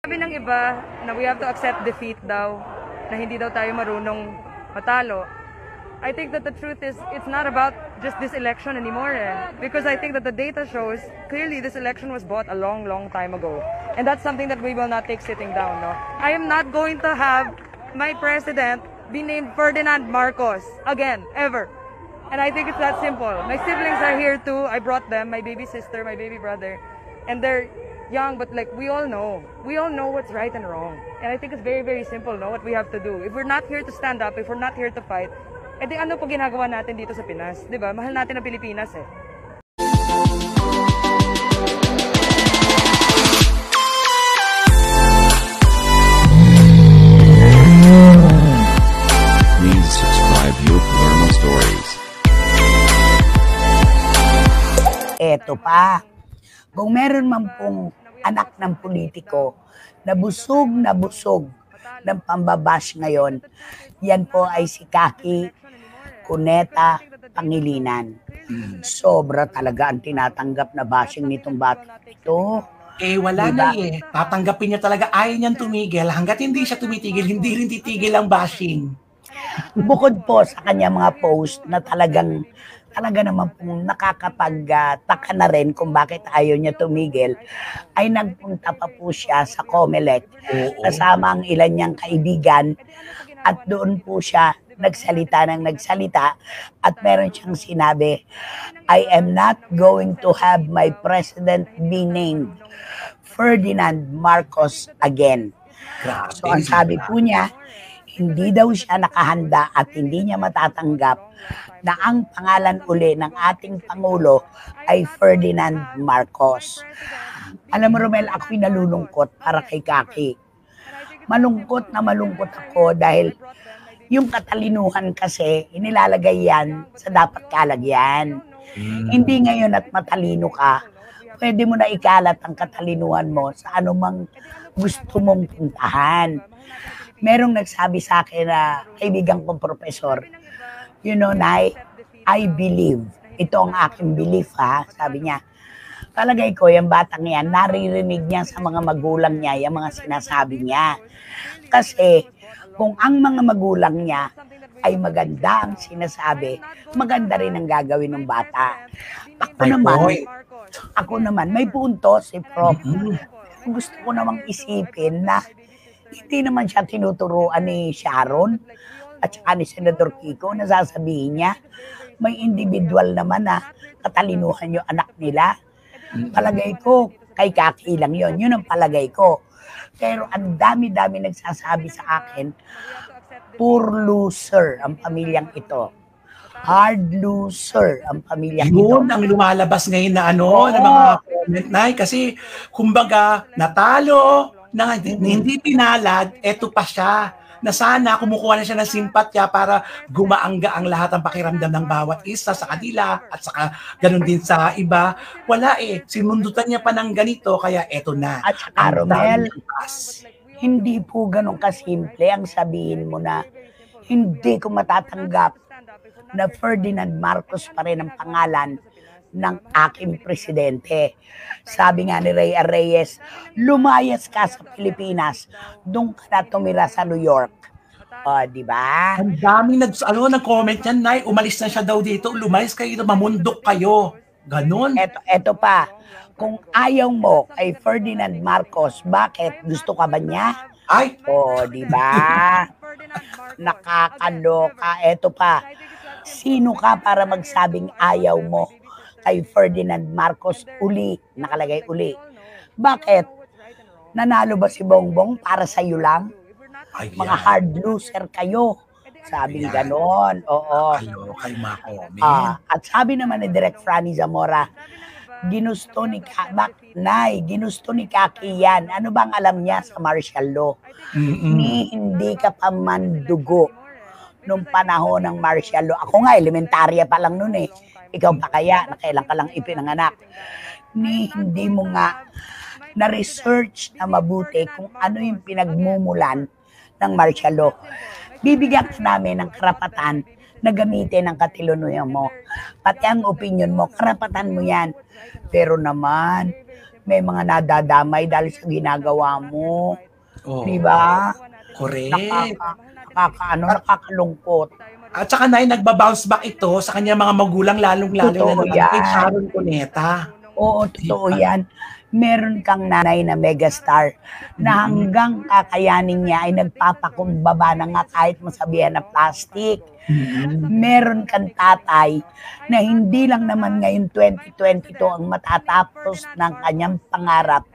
Sabi ng iba na we have to accept defeat daw, na hindi daw tayo marunong matalo. I think that the truth is, it's not about just this election anymore. Because I think that the data shows, clearly this election was bought a long, long time ago. And that's something that we will not take sitting down. No? I am not going to have my president be named Ferdinand Marcos again, ever. And I think it's that simple. My siblings are here too. I brought them, my baby sister, my baby brother. And they're young, but like we all know what's right and wrong. And I think it's very, very simple, no, what we have to do. If we're not here to stand up, if we're not here to fight, edi ano po ginagawa natin dito sa Pinas, 'di ba? Mahal natin ang Pilipinas eh. Please subscribe your Palermo Stories. Eto pa, kung meron man pong anak ng politiko na busog ng pambabash ngayon, yan po ay si Kaki Cuneta Pangilinan. Sobra talaga ang tinatanggap na bashing nitong bata ito. Wala diba? na eh. Tatanggapin niya talaga. Ayaw niyang tumigil. Hanggat hindi siya tumitigil, hindi rin titigil ang bashing. Bukod po sa kanya mga post na talaga naman pong nakakapagtaka na rin kung bakit ayaw niya tumigil, ay nagpunta pa po siya sa Comelec kasama ang ilan niyang kaibigan at doon po siya nagsalita at meron siyang sinabi, I am not going to have my president be named Ferdinand Marcos again. Grabe. So ang sabi po niya, hindi daw siya nakahanda at hindi niya matatanggap na ang pangalan uli ng ating Pangulo ay Ferdinand Marcos. Alam mo Romel, ako'y nalulungkot para kay Kaki. Malungkot ako dahil yung katalinuhan kasi, inilalagay yan sa dapat kalagyan. Hindi ngayon at matalino ka, pwede mo na ikalat ang katalinuhan mo sa anumang gusto mong puntahan. Merong nagsabi sa akin na kaibigan kong profesor, you know, Nay, I believe. Ito ang aking belief ha, sabi niya. Palagay ko, yung batang yan, naririnig niya sa mga magulang niya, yung mga sinasabi niya. Kasi, kung ang mga magulang niya ay maganda ang sinasabi, maganda rin ang gagawin ng bata. Ako naman, may punto si Prof. Gusto ko namang isipin na hindi naman siya tinuturuan ni Sharon at saka ni Senador Kiko na sasabihin niya, may individual naman na katalinuhan yung anak nila. Palagay ko, kay Kaki lang yun ang palagay ko. Pero ang dami-dami nagsasabi sa akin, poor loser ang pamilyang ito. Hard loser ang pamilyang ito. Yun ang lumalabas ngayon na ng mga comment na kasi kumbaga natalo, na hindi pinalad, eto pa siya. Na sana kumukuha na siya ng simpatya para gumaangga ang lahat ng pakiramdam ng bawat isa sa kanila at saka ganun din sa iba. Wala sinundutan niya pa ng ganito kaya eto na. At saka Romel, hindi po ganun kasimple ang sabihin mo na hindi ko matatanggap na Ferdinand Marcos pa rin ang pangalan ng aking presidente. Sabi nga ni Rhea Reyes, lumayas ka sa Pilipinas, doon ka na tumira sa New York. Di ba? Ang daming nag-comment yan, Nay, umalis na siya daw dito, lumayas kayo, mamundok kayo. Ganon. Eto pa, kung ayaw mo kay Ferdinand Marcos, bakit? Gusto ka ba niya? Ay! Di ba? Nakakaloka. Eto pa, sino ka para magsabing ayaw mo kay Ferdinand Marcos uli, nakalagay uli. Bakit? Nanalo ba si Bongbong para sa iyo lang? Mga hard loser kayo. Sabi ganon. Oo. At sabi naman ni Direk Franny Zamora, ginusto ni Kaki yan. Ano bang alam niya sa martial law? Hindi ka pa mandugo nung panahon ng martial law. Ako nga, elementarya pa lang nun Ikaw pa kaya, nakailan ka lang ipinanganak. Hindi mo nga na-research na mabuti kung ano yung pinagmumulan ng martial law. Bibigyan ka namin ng karapatan na gamitin ang katinuyan mo. Pati ang opinion mo, karapatan mo yan. Pero naman, may mga nadadamay dahil sa ginagawa mo. Oh, Di ba? correct. Nakakalungkot. At saka Nay, nagba-bounce back ito sa kanyang mga magulang, lalong-lalo na Totoo naman kay yan. Sharon Cuneta. Oo, totoo yan. Meron kang nanay na megastar na hanggang kakayanin niya ay nagpapakumbaba na nga kahit masabihan na plastic. Meron kang tatay na hindi lang naman ngayon 2022 ang matatapos ng kanyang pangarap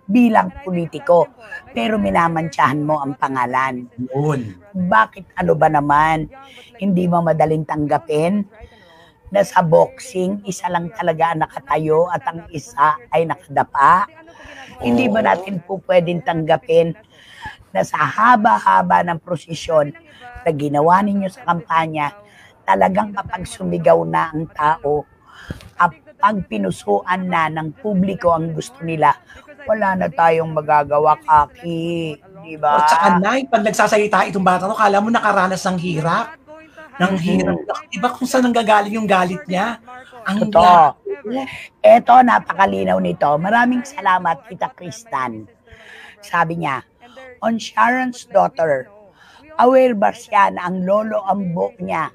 bilang politiko, pero minamantsahan mo ang pangalan. Yun. Bakit ano ba naman? Hindi mo madaling tanggapin na sa boxing, isa lang talaga ang nakatayo at ang isa ay nakadapa? Hindi ba natin po pwedeng tanggapin na sa haba-haba ng prosesyon na ginawa ninyo sa kampanya, talagang kapag sumigaw na ang tao, kapag pinusuan na ng publiko ang gusto nila, wala na tayong magagawa, Kaki. Di ba? At saka Nay, pag nagsasalita itong bata to, kala mo nakaranas ng hirap. Ng hirap. Iba kung saan nanggagaling yung galit niya. Ang Totoo. Eto, napakalinaw nito. Maraming salamat, Tita Kristan. Sabi niya, on Sharon's daughter, aware ba siya na ang lolo ambo niya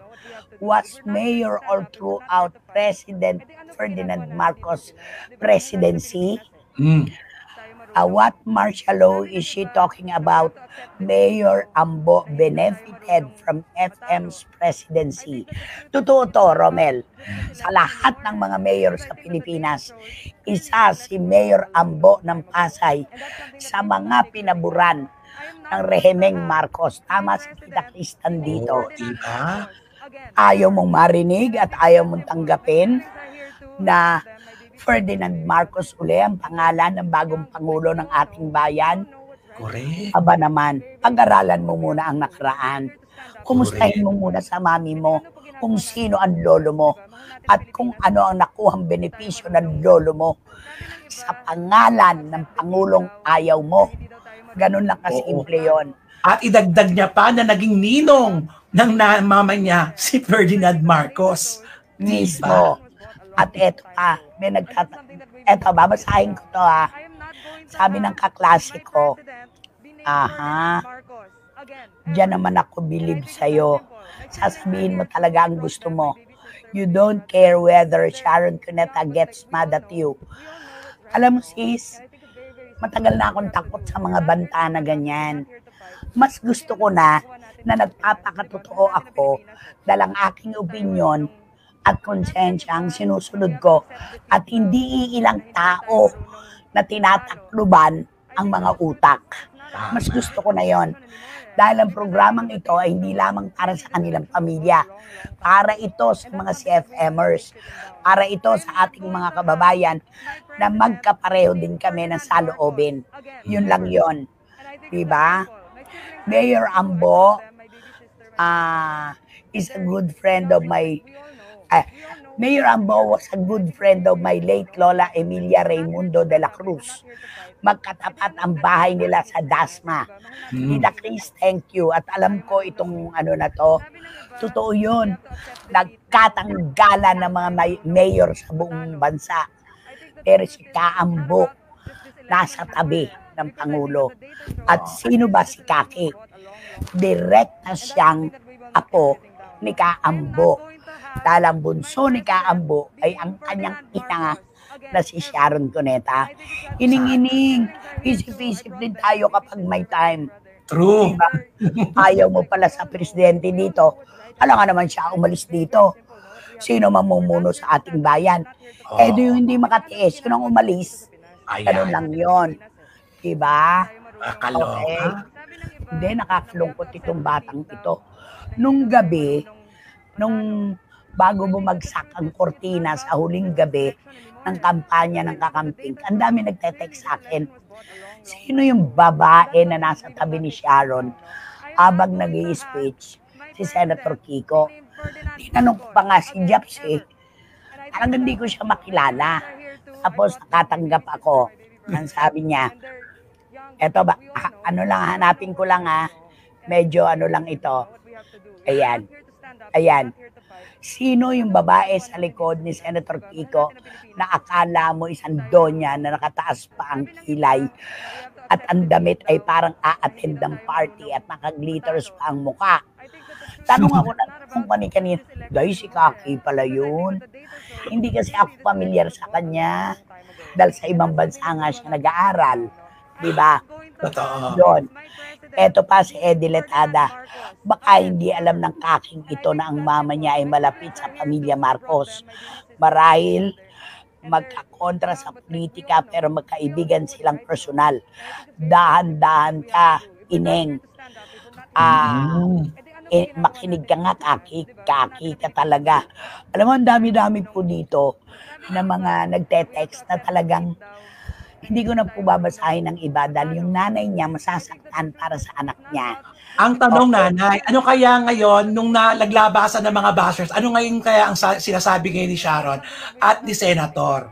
was mayor all throughout President Ferdinand Marcos presidency? What martial law is she talking about? Mayor Ambo benefited from FM's presidency. Totoo to, Romel. Sa lahat ng mga mayor sa Pilipinas, isa si Mayor Ambo ng Pasay sa mga pinaburan ng rehimeng Marcos. Tama si Tita Kristan dito. Diba? Ayaw mong marinig at ayaw mong tanggapin na Ferdinand Marcos uli ang pangalan ng bagong pangulo ng ating bayan. Correct. Aba naman, pag-aralan mo muna ang nakaraan. Kumustahin mo muna sa mami mo kung sino ang lolo mo at kung ano ang nakuhang benepisyo ng lolo mo sa pangalan ng pangulong ayaw mo. Ganun lang kasimple yon. At idagdag niya pa na naging ninong ng mama niya, si Ferdinand Marcos. Mismo. At eto pa, eto, babasahin ko to ha. Sabi ng kaklase ko, diyan naman ako bilib sa'yo. Sasabihin mo talaga ang gusto mo. You don't care whether Sharon Cuneta gets mad at you. Alam mo sis, matagal na akong takot sa mga banta na ganyan. Mas gusto ko na nagpapakatotoo ako dahil ang aking opinion at konsensya ang sinusunod ko at hindi ilang tao na tinatakluban ang mga utak. Mas gusto ko na yon. Dahil ang programang ito ay hindi lamang para sa kanilang pamilya. Para ito sa mga CFMers. Para ito sa ating mga kababayan na magkapareho din kami ng saloobin. Yun lang yon. Diba? Mayor Ambo is a good friend of my Mayor Ambo was a good friend of my late Lola Emilia Raimundo de la Cruz. Magkatapat ang bahay nila sa Dasma. Tita Chris, thank you. At alam ko itong ano na to, totoo yun. Nagkatanggalan ng mga mayor sa buong bansa. Pero si Kaambo, nasa tabi ng Pangulo. At sino ba si Kaki? Direct na siyang apo ni Kaambo. Dahil ang bunso ni Kaambo ay ang kanyang ina na si Sharon Cuneta. Ining-ining, isip-isip din tayo kapag may time. True. Diba? Ayaw mo pala sa presidente dito. Alam nga naman siya umalis dito. Sino mamumuno sa ating bayan? Eh di yung hindi makatiis, yun ang umalis. Ganun lang yun. Diba? Nakakaloka. Okay. Hindi, nakakalungkot itong batang ito. Nung gabi, bago bumagsak ang kortina sa huling gabi ng kampanya ng kakamping, ang dami nagte-text sa akin. Sino yung babae na nasa tabi ni Sharon habang nag-i-speech? Si Senator Kiko. Tinanong ko pa nga si Japs parang hindi ko siya makilala. Tapos nakatanggap ako. Ang sabi niya, eto ba, ano lang, hanapin ko lang medyo ano lang ito. Ayan. Sino yung babae sa likod ni Senator Kiko na akala mo isang donya na nakataas pa ang kilay at ang damit ay parang a-attend ng party at nakaglitters pa ang muka. Tanong ako na kung kanina, dahil si Kaki pala yun. Hindi kasi ako familiar sa kanya dahil sa ibang bansa nga siya nag-aaral. Diba? Totoo. Doon. Eto pa si Eddie Letada. Baka hindi alam ng Kaking ito na ang mama niya ay malapit sa pamilya Marcos. Marahil magkakontra sa politika pero magkaibigan silang personal. Dahan-dahan ka, Ineng. Makinig ka nga, Kaki ka talaga. Alam mo, ang dami-dami po dito na mga nagte-text na talagang hindi ko na po babasahin ng iba dahil yung nanay niya masasaktan para sa anak niya. Ang tanong, nanay, ano kaya ngayon nung naglabasan ng mga bashers, ano ngayon kaya ang sinasabi ngayon ni Sharon at ni Senator?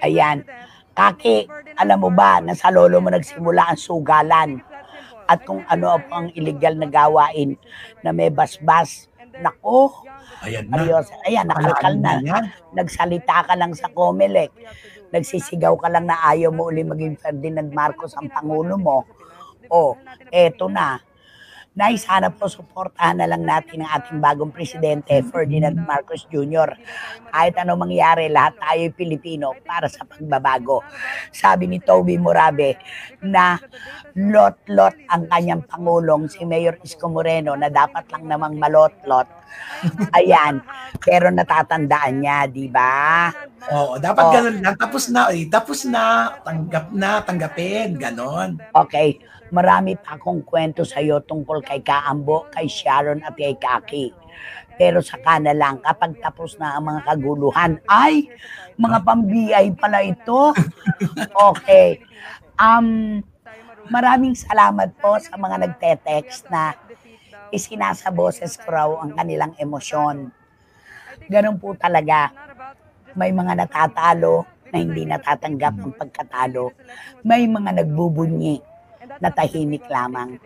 Ayan. Kaki, alam mo ba na sa lolo mo nagsimula ang sugalan at kung ano ang illegal na gawain na may basbas. Nako, Ayan na. ayan, nakalkal na. Nagsalita ka lang sa Comelec. Nagsisigaw ka lang na ayaw mo uli maging Ferdinand Marcos ang Pangulo mo. Eto na. Nay, sana po suportahan na lang natin ang ating bagong presidente, Ferdinand Marcos Jr. Kahit anong mangyari, lahat tayo Pilipino para sa pagbabago. Sabi ni Toby Morabe na lot-lot ang kanyang pangulong, si Mayor Isko Moreno, na dapat lang namang malot-lot. Ayan, pero natatandaan niya, di ba? Oo, dapat ganun lang. Tapos na, tanggapin, ganon. Okay, marami pa akong kwento sa'yo tungkol kay Kaambo, kay Sharon at kay Kaki. Pero saka na lang, kapag tapos na ang mga kaguluhan, ay, mga pambiay pala ito. Okay. Maraming salamat po sa mga nagte-text na isinasa boses ko raw ang kanilang emosyon. Ganun po talaga. May mga natatalo na hindi natatanggap ang pagkatalo. May mga nagbubunyi na tahimik lamang.